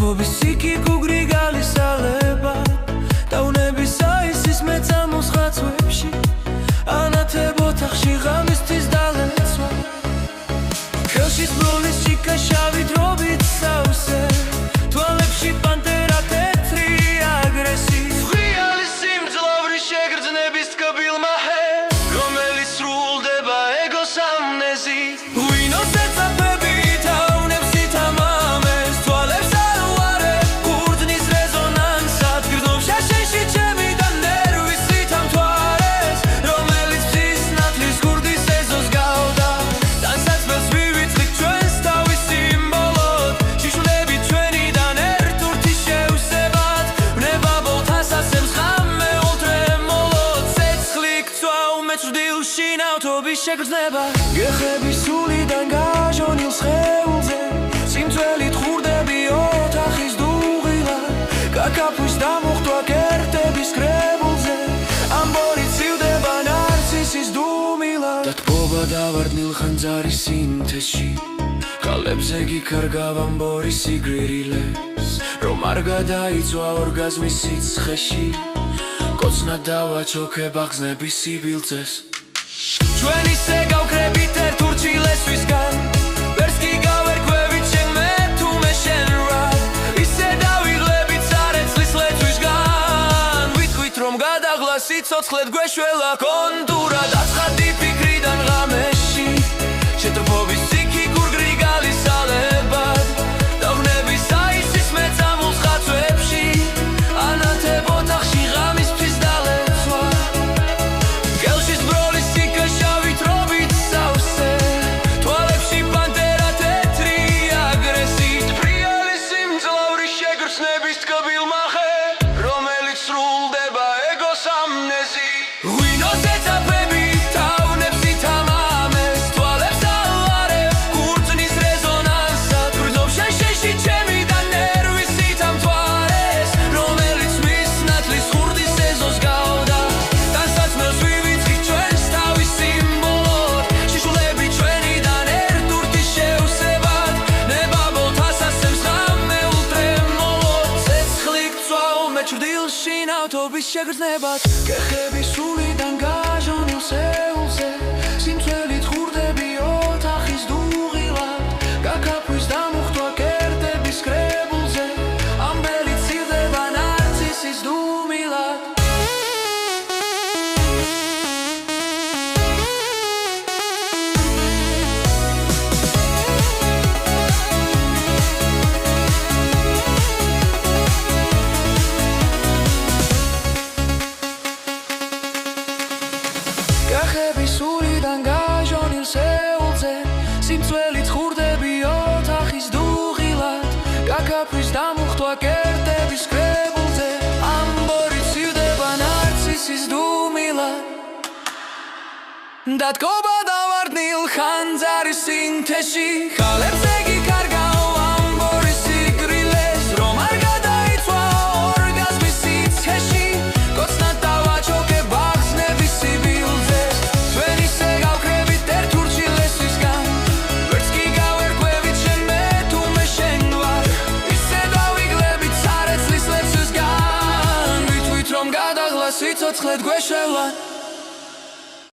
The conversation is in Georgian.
Ჭრფობის იქი გუგრი გალისალება დაუნების აისის მეწამოს ხაცვებში ანათებ ოთახში ღამისთვის დალეცვა ხელში სბროლის ჭიქა შავი დრობით სავსე თვალებში პანტერა თეთრი აგრესივ ღიალი სიმძლავრი შეგრძნების ტკბილმა ჰე რომელიც სრულდება ეგოს ამნეზით ღვინოს ეწაფები თაუნებს ითამამეს თვალებს არ უარებ გურძნის რეზონანსად გრძნობს შაშენში ჩემი და ნერვის ითამთვარეს რომელიც მზის ნათლის გურდის ეზოს გავდა ტანსაცმელს ვივიწყით ჩვენს თავის სიმბოლოდ შიშვლები ჩვენიდან ერთურთი შევსებათ ვნება ბოლთასასემს ხამე ულტრემოლოდ ცეცხლი გწვავ მეჭრდილში ნავთობის შეგრძნება გეხები სულიდან გაჟონილ სხეულზე სიმწველით ხურდები ოთახის დუღილად გაკაფვის დამუხტვა კერტების კრებულზე ამბორი ცივდება ნარცისის დუმილად და თბობა დავარდნილ ხანძარის სინთეზში ქალებზე გიქარგავ ამბორი სიგრილებს რომ არ გადაიწვა ორგაზმის სიცხეში კოცნად დავაჩოქებ აღზნების სიბილძეს ჩვენ ისე გავკრებით ერთ ურჩილესვისგან ვერც კი გავერკვევით შენ მე თუ მე შენ რად ისე დავიღლებით სარეცლის ლეცვისგან ვიტყვით რომ გადაღლა სიცოცხლეთ გვეშველა კონტურად აცხადი ფიქრიდან ღამეში შეტრფობის იქი გურგრი გალისალებად დავნების აისის მეწამულს ხაცვებში ანათებ ოთახში ღამისთვის დალეცვა ხელში სბროლის ჭიქა შავი დრობით სავსე თვალებში პანტერა თეთრი აგრესივ ფრიალი სიმძლავრი შეგრძნების ტკბილმა ხე რომელიც სრულდება ეგოს ამნეზით ღვინოს ეწაფები თაუნებს ითამამეს თვალებს არ უარებ გურძნის რეზონანსად გრძნობს შაშენში ჩემი და ნერვის ითამთვარეს რომელიც მის ნათლის ხურდის ეზოს გავდა ტანსაცმელს ვივიწყით ჩვენს თავის სიმბოლოდ შიშვლები ჩვენიდან ერთურთი შევსებათ ნება ბოლთასასემს ხამე ულტრემოლოდ ცეცხლი გწვავ მეჭრდილში ნავთობის შეგრძნებად გეხები სულიდან გაჟონილ სეულზე სიმწველით ხურდები ოთახის დუღილად გაკაფვის დამუხტვა კერტების კრებულზე ამბელი ცივდება ნარცისის დუმილად გახები სულიდან გაჟონილ სეულზე სიმწველით ხურდები ოთახის დუღილად გაკაფვის დამუხტვა კერტების კრებულზე ამბორი ცივდება ნარცისის დუმილად და თბობა დავარდნილ ხანძარის სინთეზში ქალებზე გიქარგავ ამბორი სიგრილებს რომ არ გადაიწვა ორგაზმის სიცხეში კოცნად დავაჩოქებ აღზნების სიბილძეს ჩვენ ისე გავკრებით ერთ ურჩილესვისგან ვერც კი გავერკვევით შენ მე თუ მე შენ ვარ ისე დავიღლებით სარეცლის ლეცვისგან ვიტყვით რომ გადაღლა სიცოცხლეთ გვეშველა